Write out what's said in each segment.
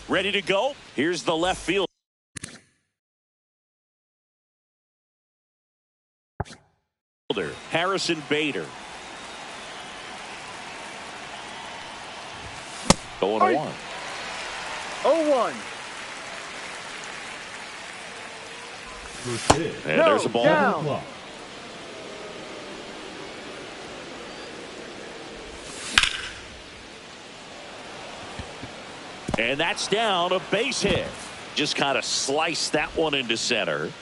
Ready to go. Here's the left field. Harrison Bader. Going to one. 0-1. And there's a ball. Down. And that's down, a base hit. Just kind of sliced that one into center.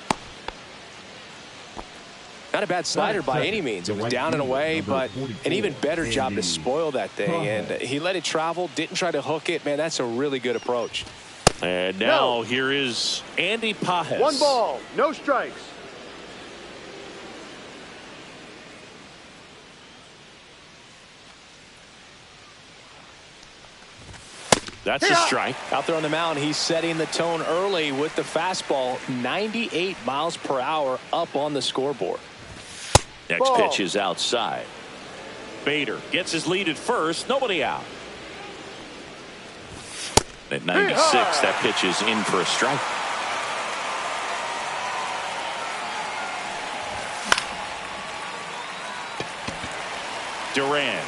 Not a bad slider by any means. It was down and away, but an even better job to spoil that thing. And he let it travel, didn't try to hook it. Man, that's a really good approach. And now here is Andy Pajes. 1 ball, no strikes. That's a strike. Out there on the mound, he's setting the tone early with the fastball. 98 miles per hour up on the scoreboard. Next pitch is outside. Bader gets his lead at first. Nobody out. At 96, that pitch is in for a strike. Duran.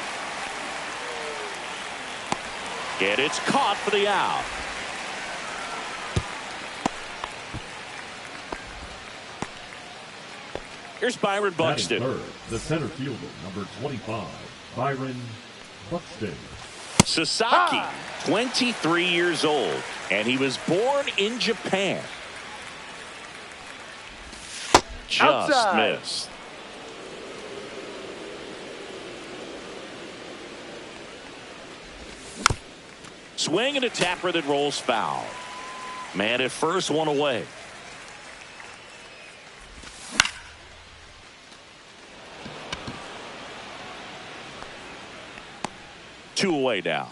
And it's caught for the out. Here's Byron Buxton. Third, the center fielder, number 25, Byron Buxton. Sasaki, 23 years old, and he was born in Japan. Just Outside. missed. Swing and a tapper that rolls foul. Man at first, one away. Two away now.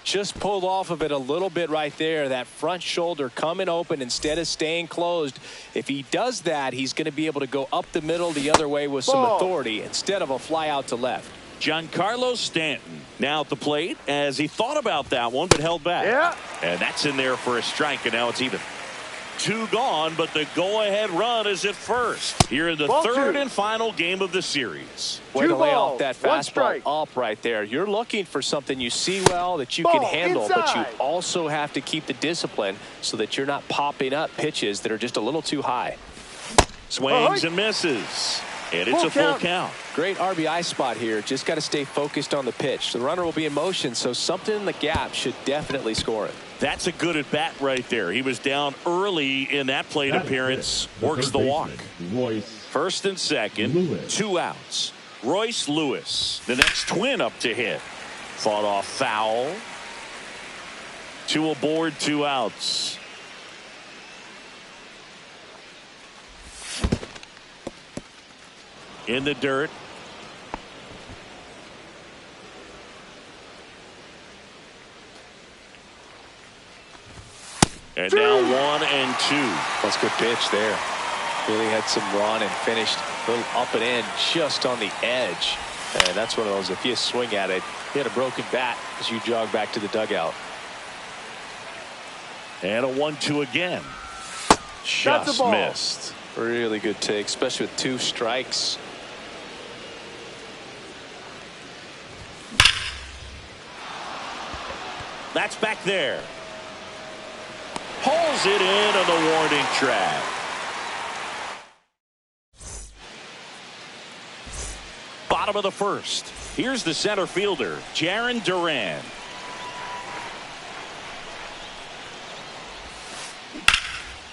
Just pulled off of it a little bit right there. That front shoulder coming open instead of staying closed. If he does that, he's going to be able to go up the middle the other way with some authority instead of a fly out to left. Giancarlo Stanton now at the plate as he thought about that one but held back. Yeah. And that's in there for a strike, and now it's even. 2 gone, but the go-ahead run is at first. Here in the third and final game of the series. Way to lay off that fastball up right there. You're looking for something you see well that you can handle, but you also have to keep the discipline so that you're not popping up pitches that are just a little too high. Swings and misses. And it's a full count. Great RBI spot here. Just got to stay focused on the pitch. The runner will be in motion, so something in the gap should definitely score it. That's a good at-bat right there. He was down early in that plate appearance. Works the walk. First and second, 2 outs. Royce Lewis, the next twin up to hit. Fought off foul. 2 aboard, 2 outs. In the dirt. And now 1 and 2. That's a good pitch there. Really had some run and finished a little up and in just on the edge. And that's one of those, if you swing at it, you had a broken bat as you jog back to the dugout. And a 1-2 again. Just missed. Really good take, especially with 2 strikes. That's back there. Pulls it in on the warning track. Bottom of the first. Here's the center fielder, Jarren Duran.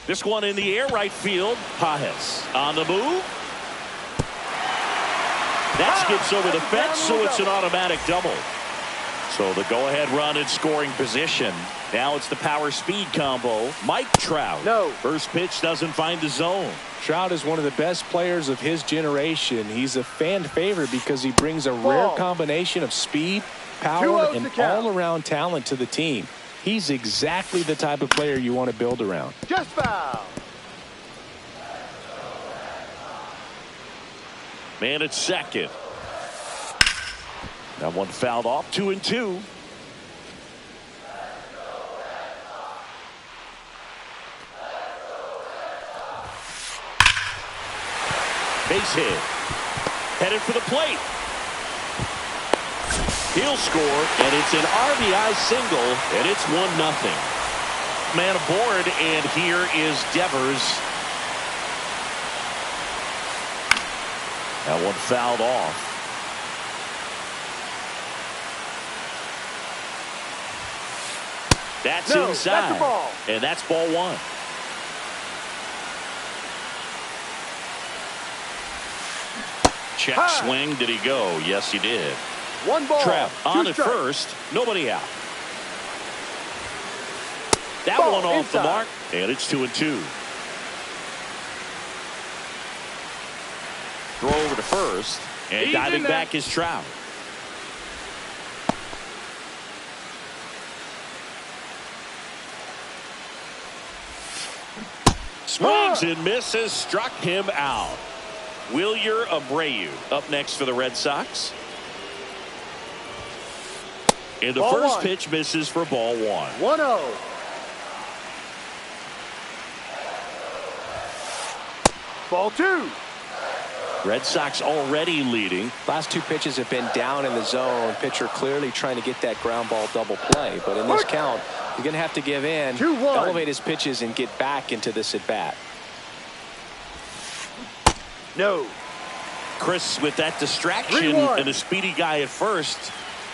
This one in the air, right field. Pajes on the move. That skips over the fence, so it's an automatic double. So the go-ahead run in scoring position. Now it's the power-speed combo. Mike Trout. First pitch doesn't find the zone. Trout is one of the best players of his generation. He's a fan favorite because he brings a rare combination of speed, power, and all-around talent to the team. He's exactly the type of player you want to build around. Just foul. Man at second. That one fouled off. 2 and 2. base hit. Headed for the plate. He'll score, and it's an RBI single, and it's 1-0. Man aboard, and here is Devers. That one fouled off. That's inside. That's the ball. And that's ball one. Check swing. Did he go? Yes, he did. One ball. Trap on at strikes. first. Nobody out. That Ball one off inside. the mark. And it's 2-2. Throw over to first. And He's diving in there. back is Trout. Swings and misses. Struck him out. Wilyer Abreu up next for the Red Sox. And the Ball first one. pitch misses for ball one. 1-0. Ball two. Red Sox already leading. Last two pitches have been down in the zone. Pitcher clearly trying to get that ground ball double play. But in this count, he's going to have to give in, 2-1. elevate his pitches, and get back into this at bat. No. Chris, with that distraction 3-1. and a speedy guy at first,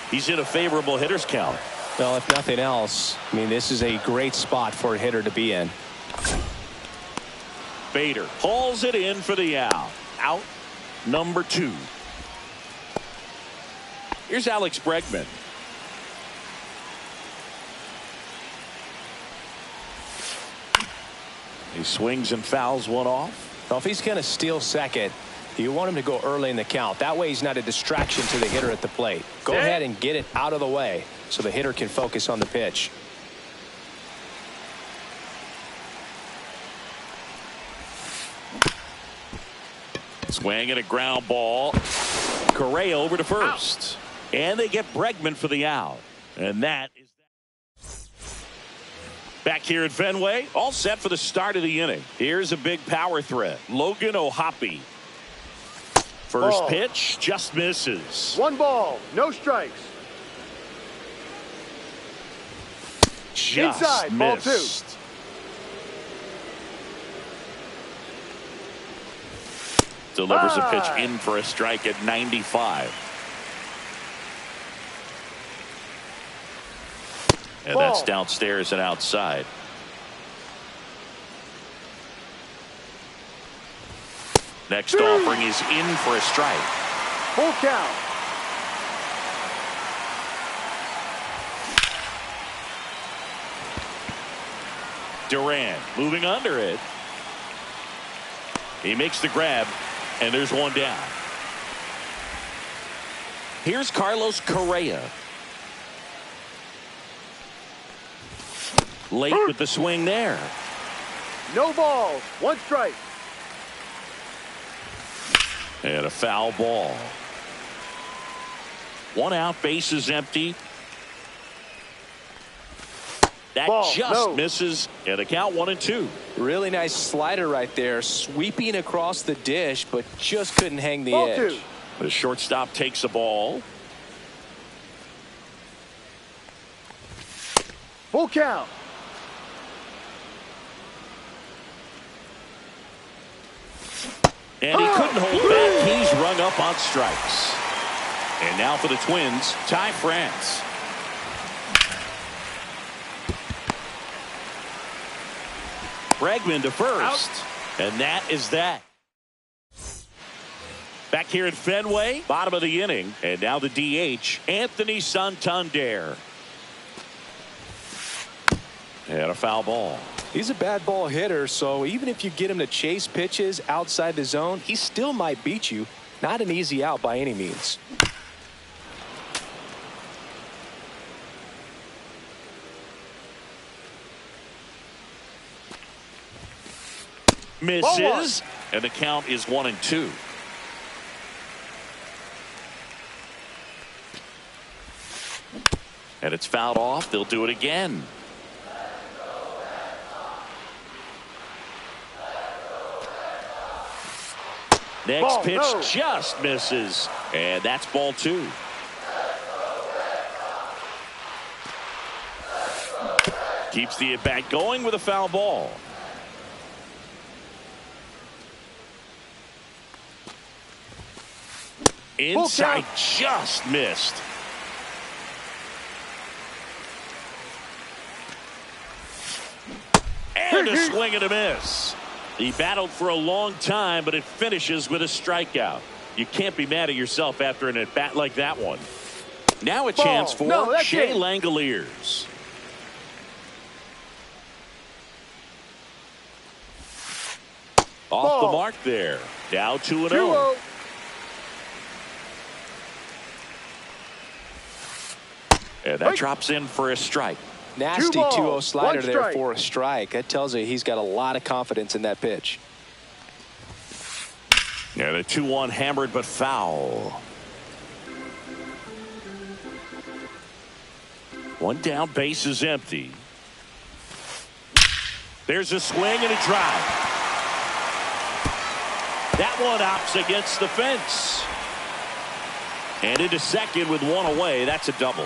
he's in a favorable hitter's count. Well, if nothing else, I mean, this is a great spot for a hitter to be in. Bader hauls it in for the out. Out number 2. Here's Alex Bregman. He swings and fouls one off. Well, if he's going to steal second, you want him to go early in the count. That way he's not a distraction to the hitter at the plate. Go ahead and get it out of the way so the hitter can focus on the pitch. Swing and a ground ball. Correa over to first. Out. And they get Bregman for the out. And that is that. Back here at Fenway, all set for the start of the inning. Here's a big power threat. Logan O'Hoppe. First ball. Pitch just misses. 1 ball. No strikes. Just inside. Ball 2. missed. Delivers a pitch in for a strike at 95. And Ball. that's downstairs and outside. Next offering is in for a strike. Full count. Duran moving under it. He makes the grab, and there's one down. Here's Carlos Correa. Late with the swing there. No balls. 1 strike. And a foul ball. 1 out, bases empty. That Ball, just no. misses, and a count 1-2. Really nice slider right there, sweeping across the dish, but just couldn't hang the Ball edge. 2. The shortstop takes the ball. Full count. And he couldn't hold back. He's rung up on strikes. And now for the Twins, Ty France. Bregman to first. And that is that. Back here at Fenway, bottom of the inning. And now the DH, Anthony Santander. And a foul ball. He's a bad ball hitter, so even if you get him to chase pitches outside the zone, he still might beat you. Not an easy out by any means. Misses. And the count is 1-2. And it's fouled off. They'll do it again. Next Ball, pitch no. just misses. And that's ball 2. Keeps the at-bat going with a foul ball. Inside, just missed. And a swing and a miss. He battled for a long time, but it finishes with a strikeout. You can't be mad at yourself after an at-bat like that one. Now a chance for Shea Langoliers. Off the mark there. Now 2-0. And that drops in for a strike. Nasty 2-0 slider there for a strike. That tells you he's got a lot of confidence in that pitch. And a 2-1 hammered but foul. One down, base is empty. There's a swing and a drive. That one opts against the fence. And into second with one away. That's a double.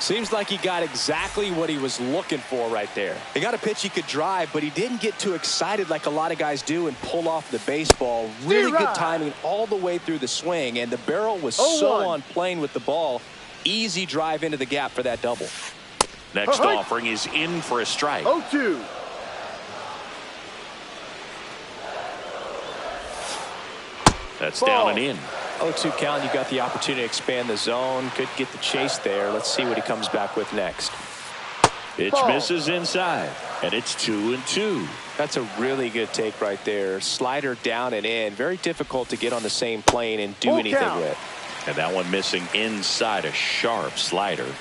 Seems like he got exactly what he was looking for right there. He got a pitch he could drive, but he didn't get too excited like a lot of guys do and pull off the baseball. Really good timing all the way through the swing, and the barrel was so on plane with the ball. Easy drive into the gap for that double. Next offering is in for a strike. 0-2. That's down and in. 0-2 count. You got the opportunity to expand the zone. Could get the chase there. Let's see what he comes back with next. Pitch misses inside, and it's 2-2. That's a really good take right there. Slider down and in. Very difficult to get on the same plane and do anything with. And that one missing inside, a sharp slider.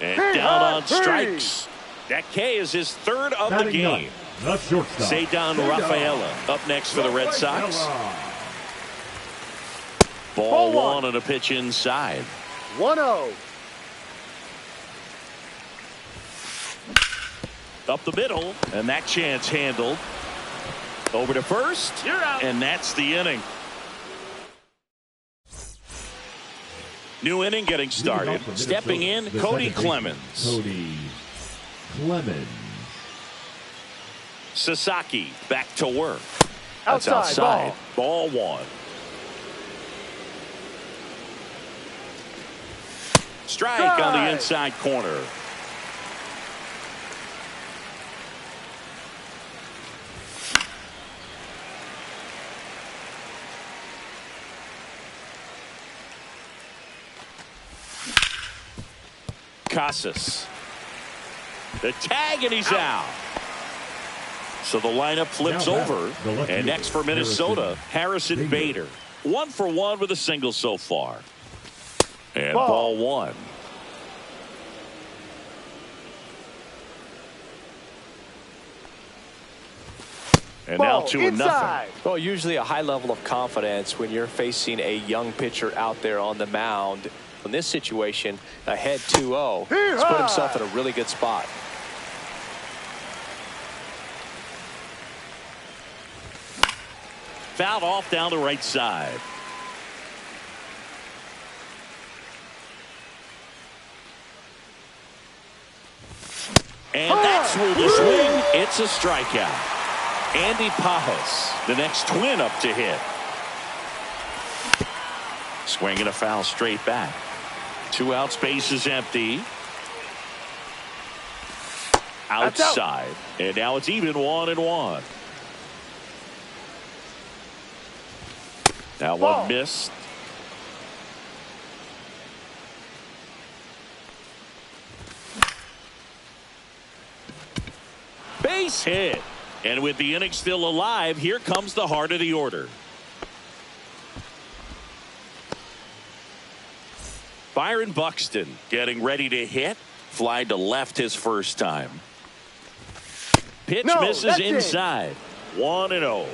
And down on strikes. That K is his third of the game. Cedar Rafaela up next for the Red Sox. Ball 1 and a pitch inside. 1-0. Up the middle, and that chance handled. Over to first, and that's the inning. New inning getting started. Stepping in, Cody Clemens. Sasaki back to work. That's outside. Ball 1. Strike on the inside corner. Casas. The tag, and he's out. So the lineup flips over. And next for Minnesota, Harrison Bader. 1 for 1 with a single so far. And ball 1. And now 2-0. Well, usually a high level of confidence when you're facing a young pitcher out there on the mound. In this situation, ahead 2-0. He's put himself in a really good spot. Fouled off down the right side. And that's where the swing. It's a strikeout. Andy Pajas, the next twin up to hit. Swing and a foul straight back. 2 outs, base is empty. Outside. And now it's even 1-1. That one missed. Base hit. And with the inning still alive, here comes the heart of the order. Byron Buxton getting ready to hit. Fly to left his first time. Pitch misses inside. 1-0.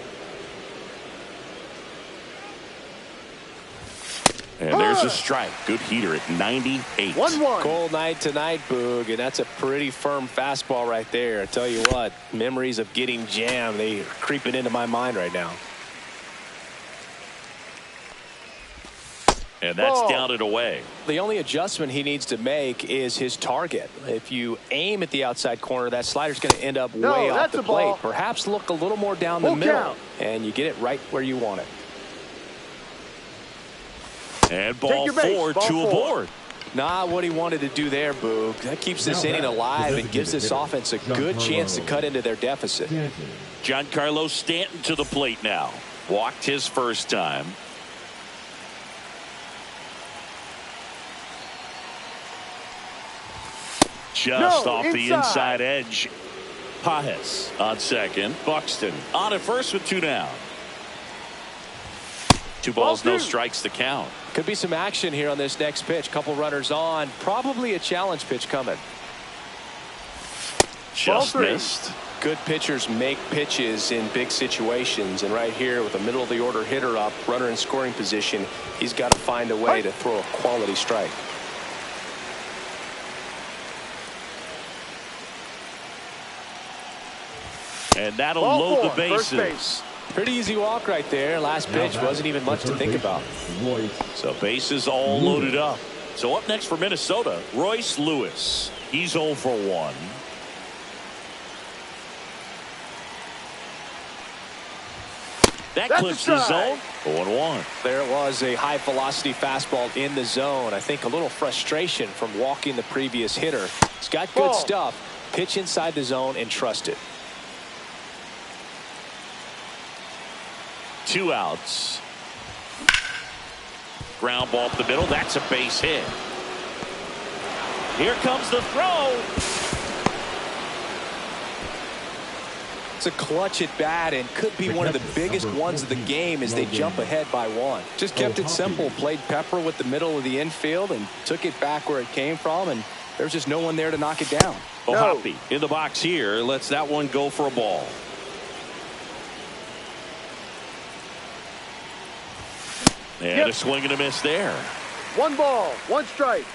And there's a strike. Good heater at 98. 1-1. Cold night tonight, Boog, and that's a pretty firm fastball right there. I tell you what, memories of getting jammed, they are creeping into my mind right now. And that's down and away. The only adjustment he needs to make is his target. If you aim at the outside corner, that slider's going to end up way off the plate. Perhaps look a little more down the middle, and you get it right where you want it. And ball 4, 2 aboard. Not what he wanted to do there, Boog. That keeps this inning alive and gives this offense a good chance to cut into their deficit. Giancarlo Stanton to the plate now. Walked his first time. Just off the inside edge. Pajes on second. Buxton on at first with 2 down. 2 balls, no strikes to count. Could be some action here on this next pitch. Couple runners on. Probably a challenge pitch coming. Just missed. Good pitchers make pitches in big situations. And right here with a middle of the order hitter up, runner in scoring position, he's got to find a way to throw a quality strike. And that'll load the bases. Pretty easy walk right there. Last pitch wasn't even much to think about. So bases all loaded up. So up next for Minnesota, Royce Lewis. He's 0 for 1. That clips the zone. 0-1. There it was, a high velocity fastball in the zone. I think a little frustration from walking the previous hitter. He's got good stuff. Pitch inside the zone and trust it. 2 outs. Ground ball up the middle. That's a base hit. Here comes the throw. It's a clutch at bat and could be one of the biggest ones of the game as they jump ahead by 1. Just kept it simple. Played pepper with the middle of the infield and took it back where it came from, and there's just no one there to knock it down. Hoppy in the box here. Lets that one go for a ball. And a swing and a miss there. 1 ball, 1 strike.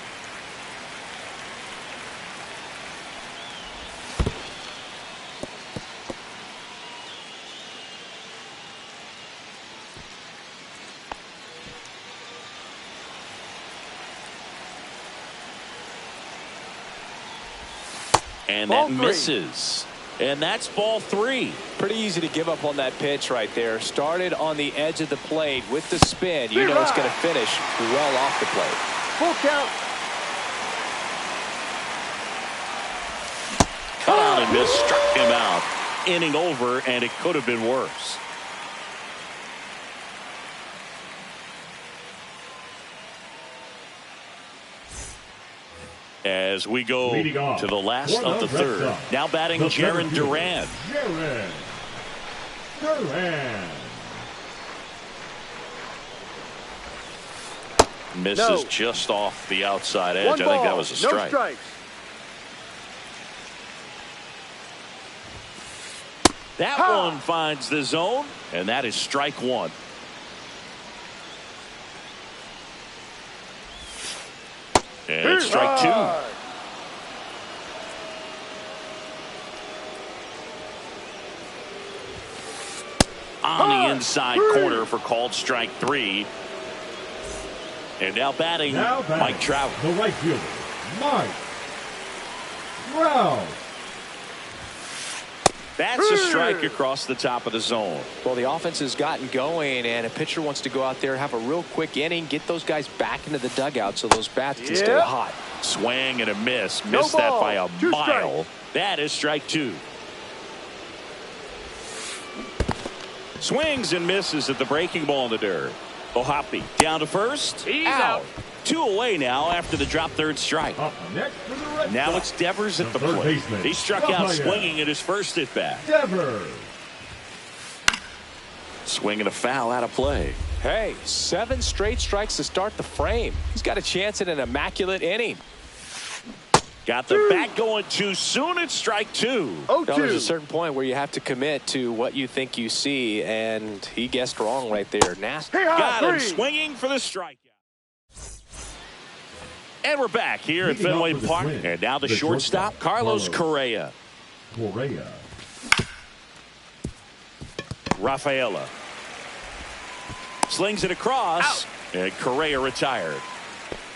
And that misses. And that's ball 3. Pretty easy to give up on that pitch right there. Started on the edge of the plate with the spin. You know it's going to finish well off the plate. Full count. Cut out and missed. Struck him out. Inning over, and it could have been worse. As we go to the last of the third. Now batting Jarren Duran. Misses just off the outside edge. I think that was a strike. No strikes. That one finds the zone, and that is strike 1. And strike 2. On the inside corner for called strike 3. And now batting Mike Trout. The right fielder, Mike Trout. That's a strike across the top of the zone. Well, the offense has gotten going, and a pitcher wants to go out there, have a real quick inning, get those guys back into the dugout so those bats can stay hot. Swing and a miss. Missed that by a mile. That is strike 2. Swings and misses at the breaking ball in the dirt. Hoppy down to first. He's out. 2 away now after the drop third strike. Up next for the Red Now Sox, it's Devers at the third plate. baseman, He struck out swinging at his first at bat. Devers. Swing and a foul out of play. Hey, 7 straight strikes to start the frame. He's got a chance at an immaculate inning. Got the bat going too soon. It's strike 2. Now, there's a certain point where you have to commit to what you think you see, and he guessed wrong right there. Nasty. Got him swinging for the strike. And we're back here at Fenway Park. And now the shortstop, Carlos Correa. Rafaela slings it across. Out. And Correa retired.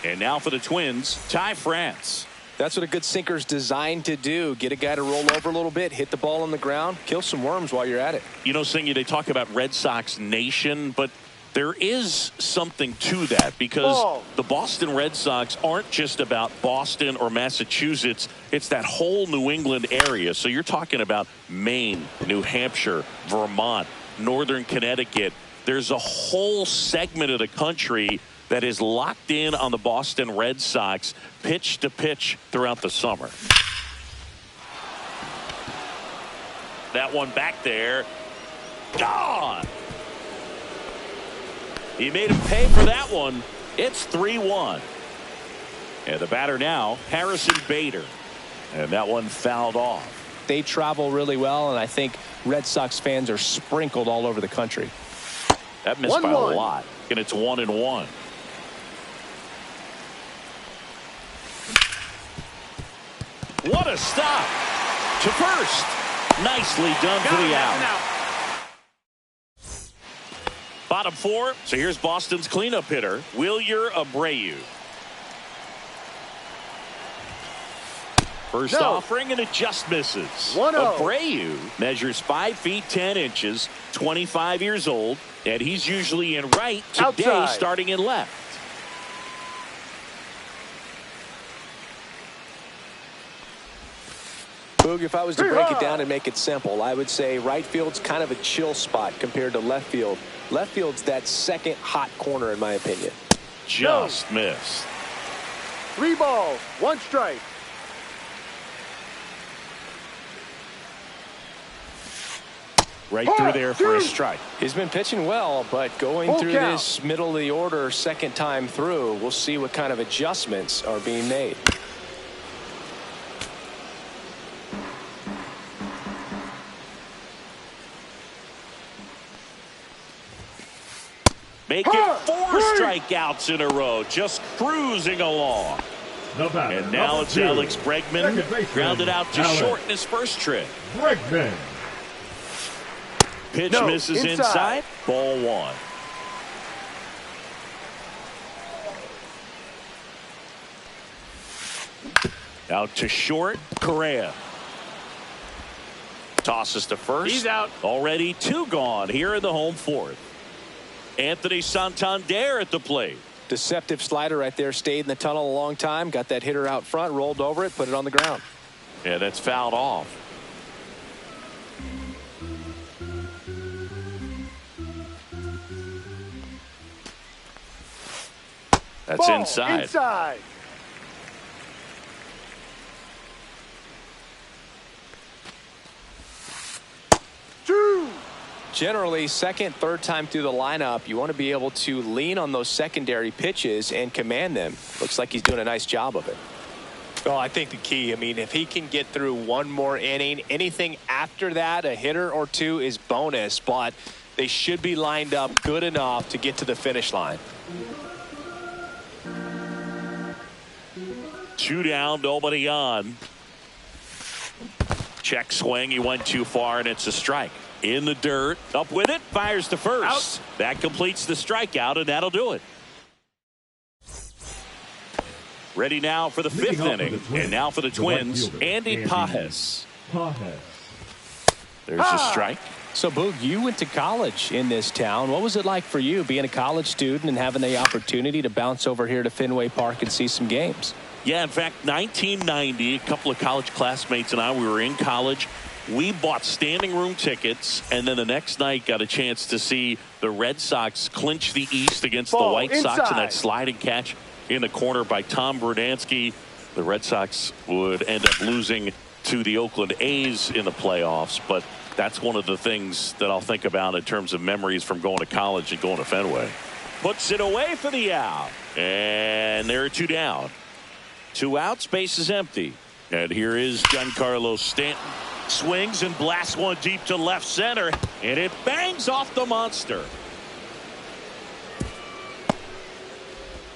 And now for the Twins, Ty France. That's what a good sinker's designed to do. Get a guy to roll over a little bit, hit the ball on the ground, kill some worms while you're at it. You know, Singy, they talk about Red Sox Nation, but there is something to that because the Boston Red Sox aren't just about Boston or Massachusetts. It's that whole New England area. So you're talking about Maine, New Hampshire, Vermont, Northern Connecticut. There's a whole segment of the country that is locked in on the Boston Red Sox pitch to pitch throughout the summer. That one back there. Gone. He made him pay for that one. It's 3-1. And the batter now, Harrison Bader. And that one fouled off. They travel really well, and I think Red Sox fans are sprinkled all over the country. That missed by a lot. And it's 1-1. What a stop to first. Nicely done for the out. Bottom four. So here's Boston's cleanup hitter, Wilyer Abreu. First offering, and it just misses. 1-0. Abreu measures 5 feet 10 inches, 25 years old, and he's usually in right today, outside. Starting in left. Boog, if I was to break it down and make it simple, I would say right field's kind of a chill spot compared to left field. Left field's that second hot corner, in my opinion. Just missed. 3 balls, 1 strike. Right through there for a strike. He's been pitching well, but going through this middle of the order second time through, we'll see what kind of adjustments are being made. Make it 4 strikeouts in a row, just cruising along. And now it's Alex Bregman, grounded out to short in his first trip. Bregman. Pitch misses inside. Ball 1. Out to short, Correa. Tosses to first. He's out. Already 2 gone here in the home fourth. Anthony Santander at the plate. Deceptive slider right there. Stayed in the tunnel a long time. Got that hitter out front. Rolled over it. Put it on the ground. Yeah, that's fouled off. That's inside. Generally, second, third time through the lineup, you want to be able to lean on those secondary pitches and command them. Looks like he's doing a nice job of it. Well, I think the key, I mean, if he can get through 1 more inning, anything after that, a hitter or 2 is bonus, but they should be lined up good enough to get to the finish line. 2 down, nobody on. Check swing. He went too far, and it's a strike. In the dirt, up with it, fires to first. Out. That completes the strikeout, and that'll do it. Ready now for the 5th inning, and now for the Twins, Andy Pages. There's a strike. So, Boog, you went to college in this town. What was it like for you being a college student and having the opportunity to bounce over here to Fenway Park and see some games? Yeah, in fact, 1990, a couple of college classmates and I, we were in college. We bought standing room tickets, and then the next night got a chance to see the Red Sox clinch the East against the White Sox in that sliding catch in the corner by Tom Brunansky. The Red Sox would end up losing to the Oakland A's in the playoffs, but that's one of the things that I'll think about in terms of memories from going to college and going to Fenway. Puts it away for the out, and there are 2 down. 2 outs, base is empty. And here is Giancarlo Stanton. Swings and blasts one deep to left center, and it bangs off the monster.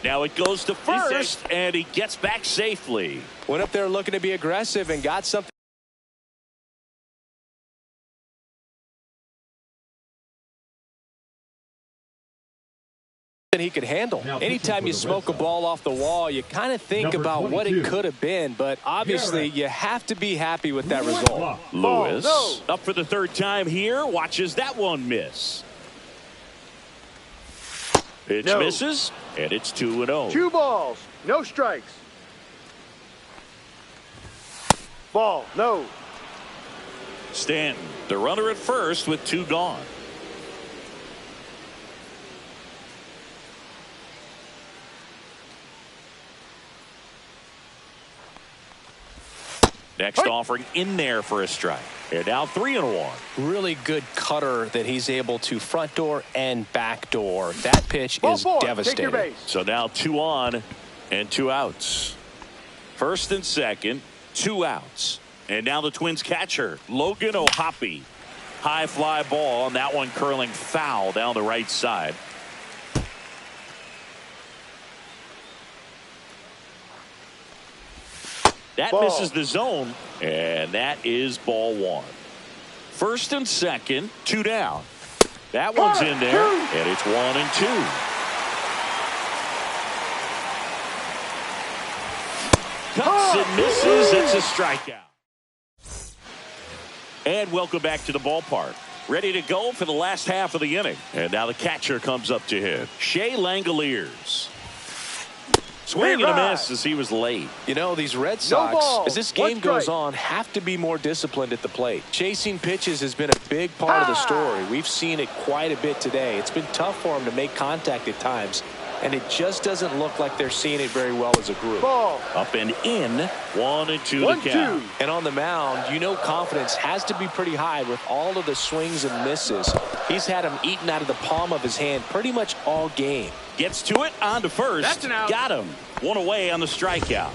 Now it goes to first, and he gets back safely. Went up there looking to be aggressive and got something. He could handle. Anytime you smoke a ball off the wall, you kind of think about what it could have been, but obviously you have to be happy with that result. Lewis up for the third time here, watches that one miss. Pitch misses, and it's 2-0. 2 balls, no strikes. Ball, no. Stanton, the runner at first with 2 gone. Next offering in there for a strike. And now 3-1. Really good cutter that he's able to front door and back door. That pitch is devastating. Take your base. So now 2 on and 2 outs. First and second, 2 outs. And now the Twins catcher, Logan O'Hoppe. High fly ball, and that one curling foul down the right side. That misses the zone, and that is ball 1. First and second, 2 down. That one's in there, and it's 1-2. Cuts and misses. It's a strikeout. And welcome back to the ballpark. Ready to go for the last half of the inning. And now the catcher comes up to him, Shea Langoliers. Swing and a miss as he was late. You know, these Red Sox, as this game goes on, have to be more disciplined at the plate. Chasing pitches has been a big part of the story. We've seen it quite a bit today. It's been tough for them to make contact at times, and it just doesn't look like they're seeing it very well as a group. Up and in, 1-2 the count. And on the mound, you know confidence has to be pretty high with all of the swings and misses. He's had them eaten out of the palm of his hand pretty much all game. Gets to it, on to first. That's an out. Got him. 1 away on the strikeout.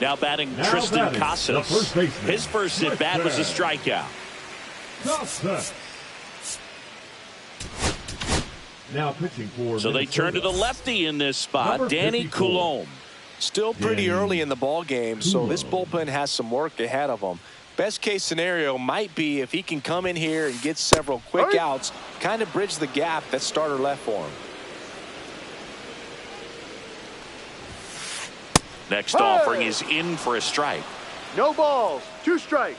Now batting Tristan Casas. His first at bat was a strikeout. Now pitching for so they turn to the lefty in this spot, Danny Coulombe. Still pretty early in the ball game, so this bullpen has some work ahead of them. Best case scenario might be if he can come in here and get several quick outs, kind of bridge the gap that starter left for him. Next offering is in for a strike. No balls, 2 strikes.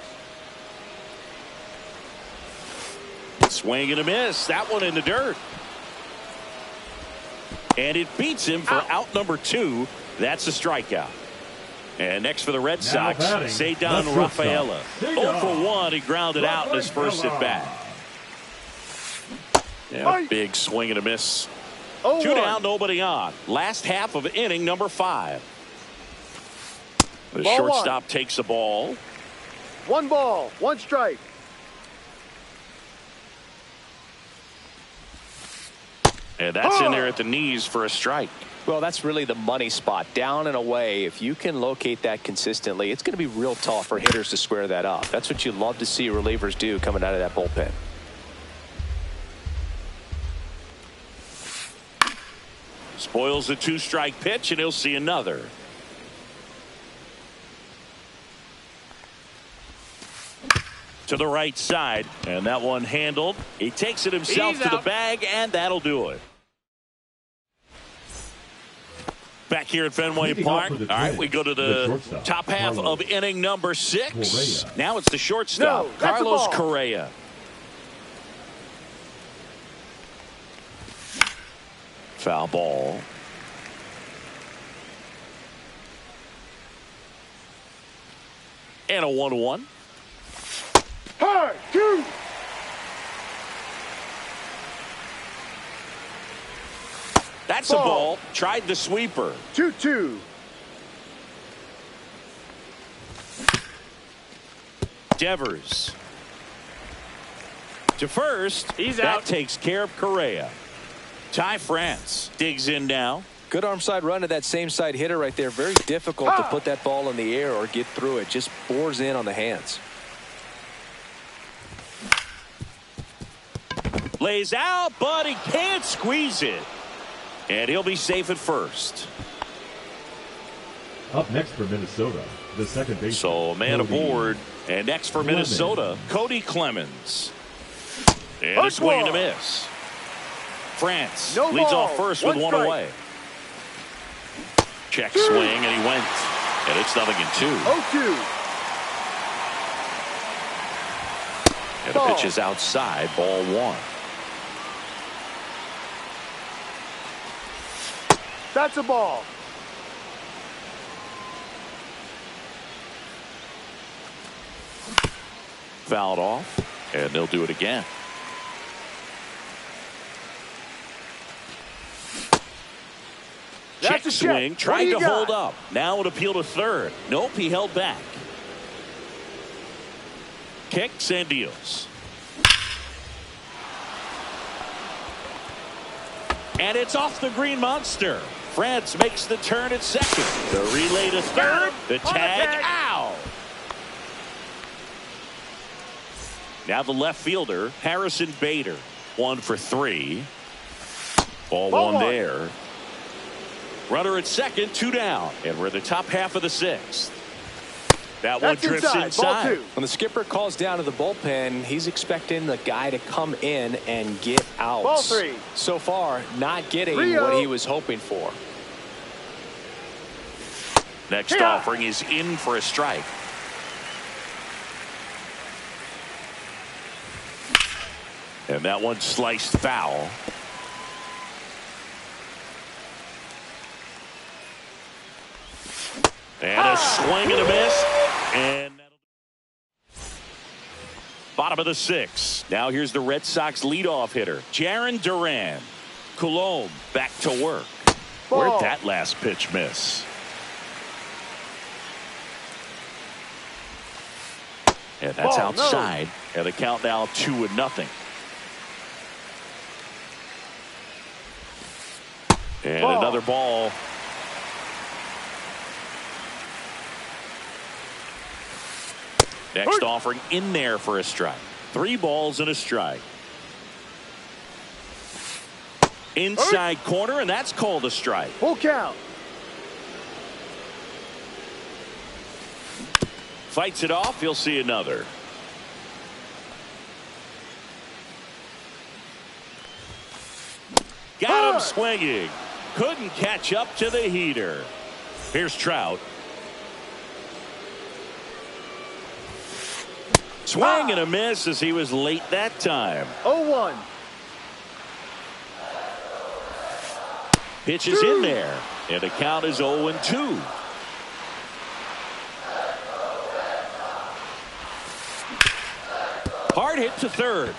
Swing and a miss. That one in the dirt. And it beats him for out number 2. That's a strikeout. And next for the Red Sox, Cedar Rafaela. 0 for 1. He grounded out in his first at bat. Yeah, big swing and a miss. 2 down, nobody on. Last half of inning number 5. The shortstop takes the ball. 1 ball, 1 strike. And that's in there at the knees for a strike. Well, that's really the money spot, down and away. If you can locate that consistently, it's going to be real tough for hitters to square that up. That's what you love to see relievers do coming out of that bullpen. Spoils the 2-strike pitch, and he'll see another. To the right side, and that one handled. He takes it himself to the bag, and that'll do it. Back here at Fenway Park. All right, we go to the top half of inning number 6. Now it's the shortstop, Carlos Correa. Foul ball. And a 1-1. Hard, 2. That's a ball. Tried the sweeper. 2-2. Devers. To first. He's out. out. That takes care of Correa. Ty France digs in now. Good arm side run to that same side hitter right there. Very difficult to put that ball in the air or get through it. Just bores in on the hands. Lays out, but he can't squeeze it. And he'll be safe at first. Up next for Minnesota, the second baseman. So a man Cody aboard. And next for Clemens. Minnesota, Cody Clemens. And a swing and a miss. France No leads ball. off first with one Strike. away. Check swing, and he went. And it's 0-2. 0-2. And the pitch is outside, ball 1. That's a ball. Fouled off, and they'll do it again. That's Check a swing, check. tried to What do you hold got? up. Now an appeal to third. Nope, he held back. Kicks and deals. And it's off the green monster. France makes the turn at second. The relay to third. The tag out. Now the left fielder, Harrison Bader. 1 for 3. Ball 1 there. Runner at second, 2 down. And we're in the top half of the 6th. That one drifts inside. Ball 2. When the skipper calls down to the bullpen, he's expecting the guy to come in and get outs. Ball 3. So far, not getting 3-0. what he was hoping for. Next Yeah. offering is in for a strike. And that one sliced foul. And a swing and a miss. And bottom of the 6th. Now here's the Red Sox leadoff hitter, Jarren Duran. Coulombe back to work. Ball. Where'd that last pitch miss? And that's Ball, no. outside. And the count now 2-0. And Ball. another ball. Next offering in there for a strike. 3 balls and a strike. Inside corner, and that's called a strike. Full count. Fights it off. He'll see another. Got him swinging. Couldn't catch up to the heater. Here's Trout. Swing and a miss as he was late that time. 0-1. Pitch is in there. And the count is 0-2. Hard hit to third.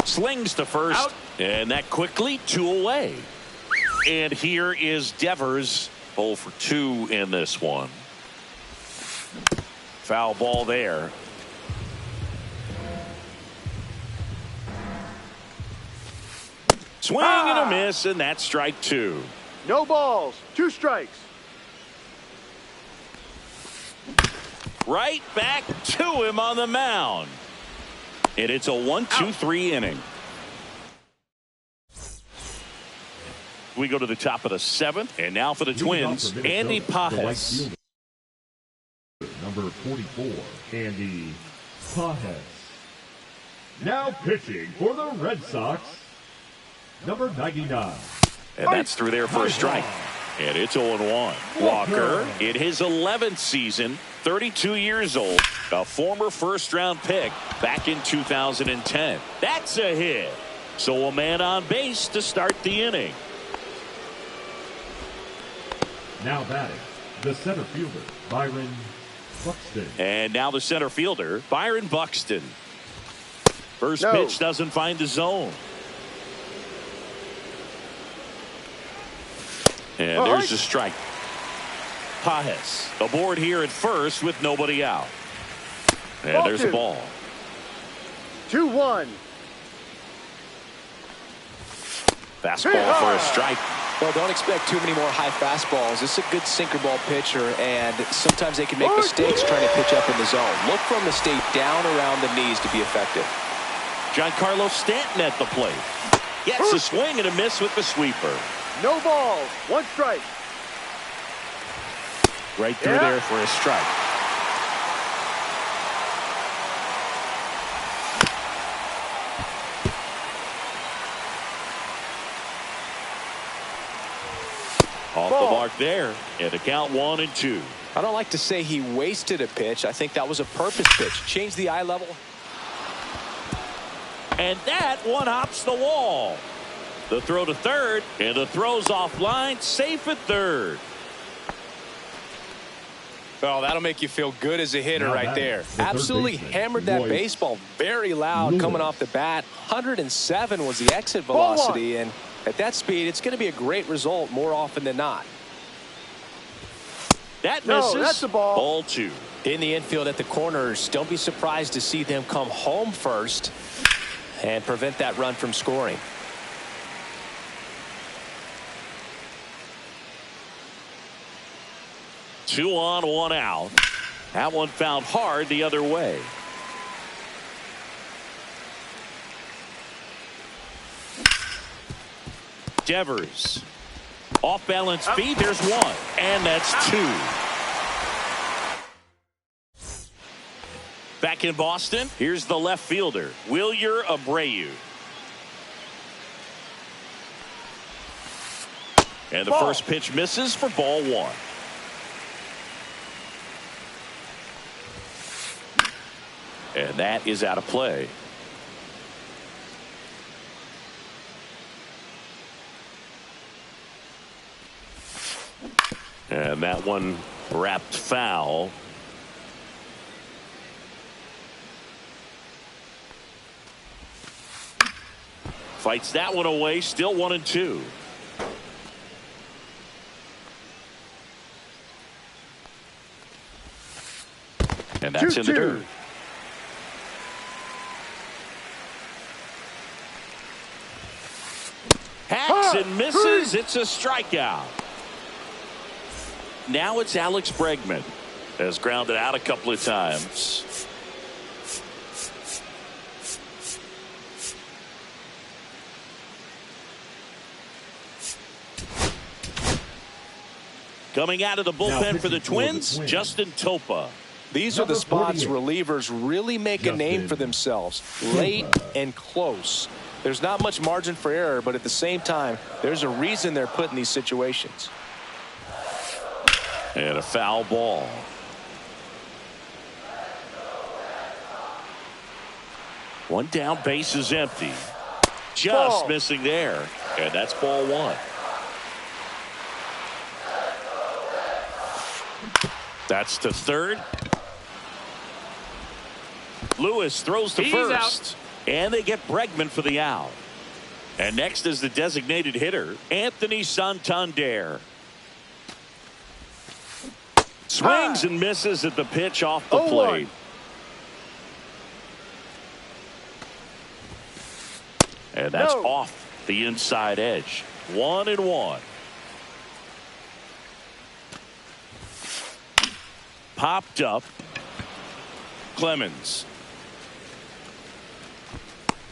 Slings to first. Out. And that quickly 2 away. And here is Devers. 0 for 2 in this one. Foul ball there. Swing and a miss, and that's strike 2. No balls. 2 strikes. Right back to him on the mound. And it's a 1-2-3 inning. We go to the top of the 7th, and now for the Twins, Andy Pages. Number 44, Andy Pages. Now pitching for the Red Sox, number 99. And that's through there for a strike. And it's 0-1. Walker in his 11th season, 32 years old, a former first-round pick back in 2010. That's a hit. So a man on base to start the inning. Now batting, the center fielder, Byron Buxton. And now the center fielder, Byron Buxton. First No. pitch doesn't find the zone. And there's the strike. Pages aboard here at first with nobody out. And there's a ball. 2-1. Fastball for a strike. Well, don't expect too many more high fastballs. This is a good sinker ball pitcher, and sometimes they can make mistakes trying to pitch up in the zone. Look for him to stay down around the knees to be effective. Giancarlo Stanton at the plate. Gets a swing and a miss with the sweeper. No balls. One strike. Right through there for a strike. Off the mark there, and a count 1-2. I don't like to say he wasted a pitch. I think that was a purpose pitch. Change the eye level. And that one hops the wall. The throw to third, and the throw's offline, safe at third. Oh, that'll make you feel good as a hitter right there. Absolutely hammered that Royce baseball very loud Lewis. coming off the bat. 107 was the exit velocity, and at that speed, it's going to be a great result more often than not. That misses. No, that's a ball. Ball 2. In the infield at the corners, don't be surprised to see them come home first and prevent that run from scoring. Two on, one out. That one found hard the other way. Devers. Off balance feet. There's one. And that's two. Back in Boston, here's the left fielder, Wilyer Abreu. And the first pitch misses for ball 1. And that is out of play. And that one wrapped foul. Fights that one away, still 1-2. And that's in the dirt. Hacks and misses. It's a strikeout. Now it's Alex Bregman. Has grounded out a couple of times. Coming out of the bullpen for the Twins, Justin Topa. These are the spots relievers really make a name for themselves. Late and close. There's not much margin for error, but at the same time, there's a reason they're put in these situations. And a foul ball. One down, base is empty. Just missing there. And that's ball 1. That's to third. Lewis throws to first. And they get Bregman for the out. And next is the designated hitter, Anthony Santander. Swings and misses at the pitch off the plate. And that's off the inside edge. 1-1. Popped up. Clemens.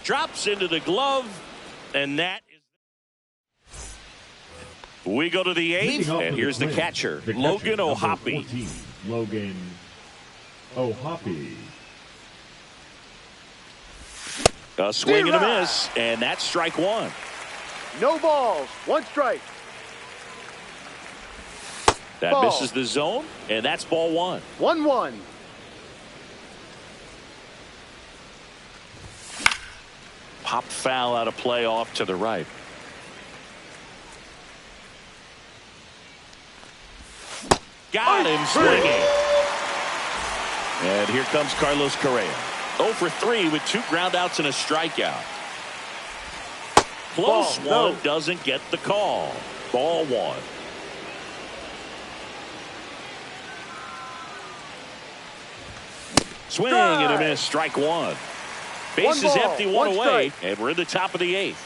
Drops into the glove. And that is. We go to the 8th. And here's the catcher, Logan O'Hoppe. Logan O'Hoppe. A swing and a miss. And that's strike 1. No balls. One strike. That misses the zone. And that's ball 1. 1-1. Popped foul out of play off to the right. Got him swinging. And here comes Carlos Correa. 0 for 3 with 2 groundouts and a strikeout. Close one, doesn't get the call. Ball 1. Swing and a miss, strike 1. Base is empty, one away, and we're in the top of the 8th.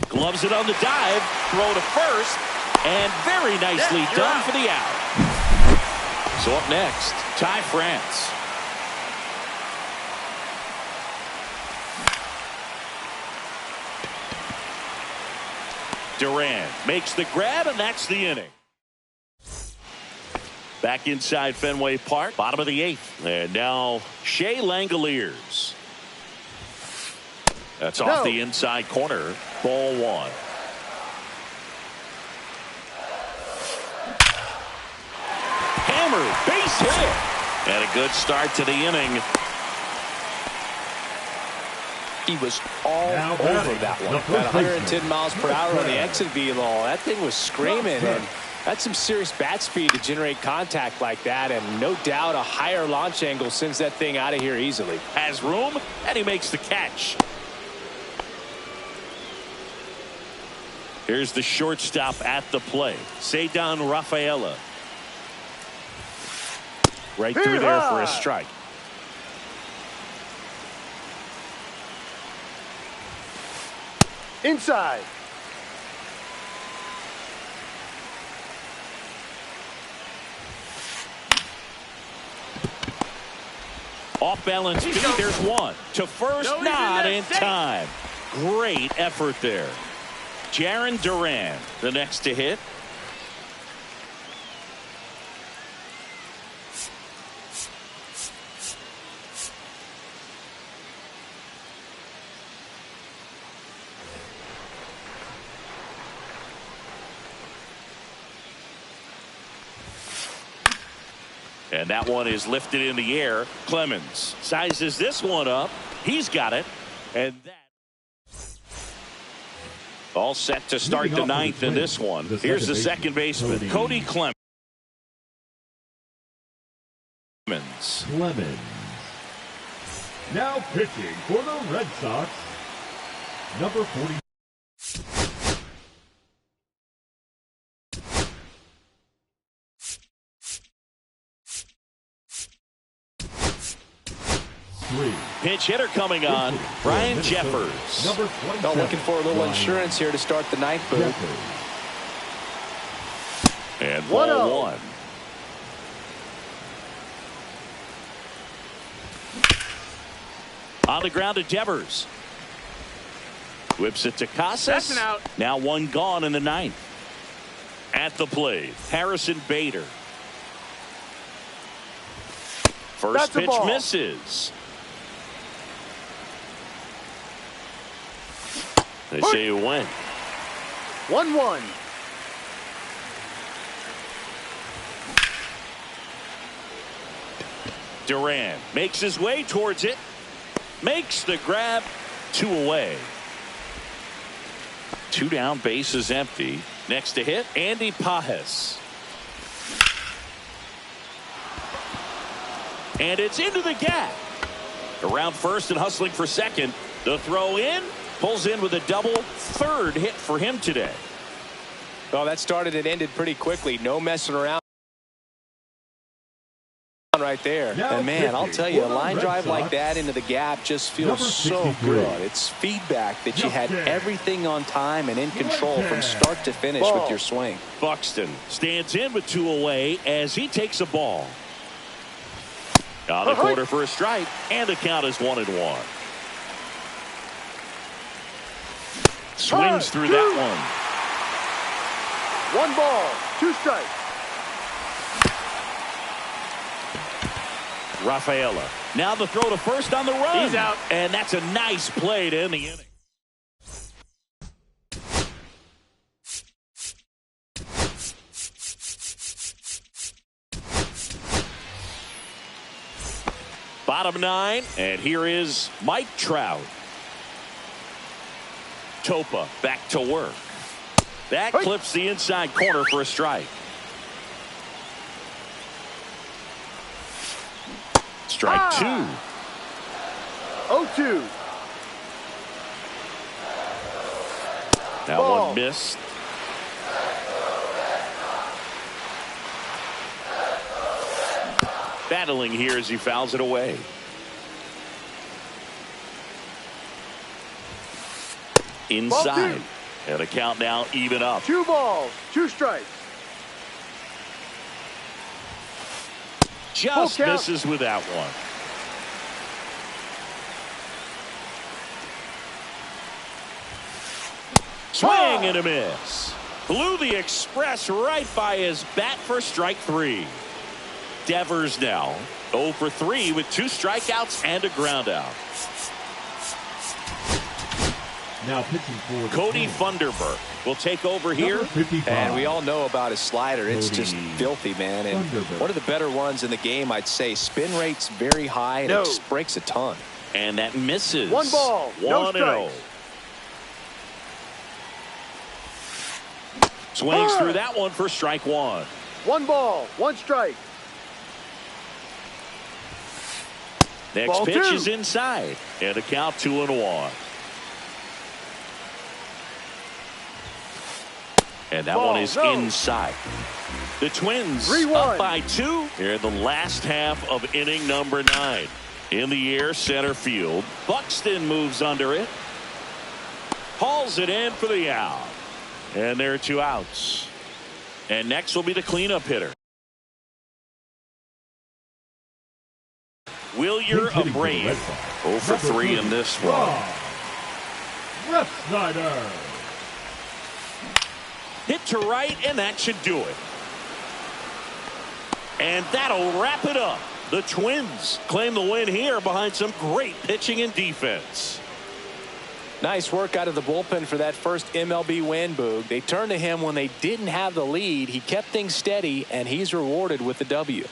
Gloves it on the dive, throw to first, and very nicely done for the out. So up next, Ty France. Durant makes the grab, and that's the inning. Back inside Fenway Park, bottom of the 8th. And now Shea Langoliers. That's off the inside corner. Ball 1. Hammer, base hit. And a good start to the inning. He was all over that one. At 110 miles per hour on the exit velo. That thing was screaming, and that's some serious bat speed to generate contact like that, and no doubt a higher launch angle sends that thing out of here easily. Has room, and he makes the catch. Here's the shortstop at the plate, Ceddanne Rafaela. Right through there for a strike. Inside. Off balance feed. There's one to first, not in time. Great effort there. Jarren Duran, the next to hit. And that one is lifted in the air. Clemens sizes this one up. He's got it. And that all set to start the 9th in this one. Here's the second baseman, Cody Clemens. Now pitching for the Red Sox, number 40. Pinch hitter coming on, Brian Jeffers. Looking for a little insurance here to start the 9th, Boo. And ball 1. On the ground to Devers. Whips it to Casas. That's an out. Now one gone in the 9th. At the plate, Harrison Bader. First pitch misses. They say it went. 1-1. Duran makes his way towards it. Makes the grab. 2 away. 2 down, bases empty. Next to hit, Andy Pajes. And it's into the gap. Around first and hustling for second. The throw in. Pulls in with a double. 3rd hit for him today. Well, that started and ended pretty quickly. No messing around right there. And man, I'll tell you, a line drive like that into the gap just feels so good. It's feedback that you had everything on time and in control from start to finish with your swing. Buxton stands in with 2 away as he takes a ball. On the corner for a strike, and the count is 1-1. Swings through that one. 1 ball, 2 strikes. Rafaela. Now the throw to first on the run. He's out. And that's a nice play to end the inning. Bottom 9, and here is Mike Trout. Topa back to work. That clips the inside corner for a strike. Strike 2. 0-2. Now one missed. Battling here as he fouls it away. Inside. And a count now even up. 2 balls, 2 strikes. Just misses with that one. Swing and a miss. Blew the express right by his bat for strike 3. Devers now 0 for 3 with 2 strikeouts and a ground out. Now pitching for Cody Funderburk will take over here. And we all know about his slider. It's just filthy, man. And one of the better ones in the game, I'd say. Spin rate's very high, and it just breaks a ton. And that misses. 1 ball, 1-0. Swings through that one for strike 1. 1 ball, 1 strike. Next Ball pitch 2. is inside. And a count 2-1. And that one is inside. The Twins 3-1. up by 2 here in the last half of inning number 9. In the air, center field. Buxton moves under it. Hauls it in for the out. And there are 2 outs. And next will be the cleanup hitter. Wilyer Abreu 0 for 3 in this one. Snyder. Hit to right, and that should do it. And that'll wrap it up. The Twins claim the win here behind some great pitching and defense. Nice work out of the bullpen for that first MLB win, Boog. They turned to him when they didn't have the lead. He kept things steady, and he's rewarded with the W.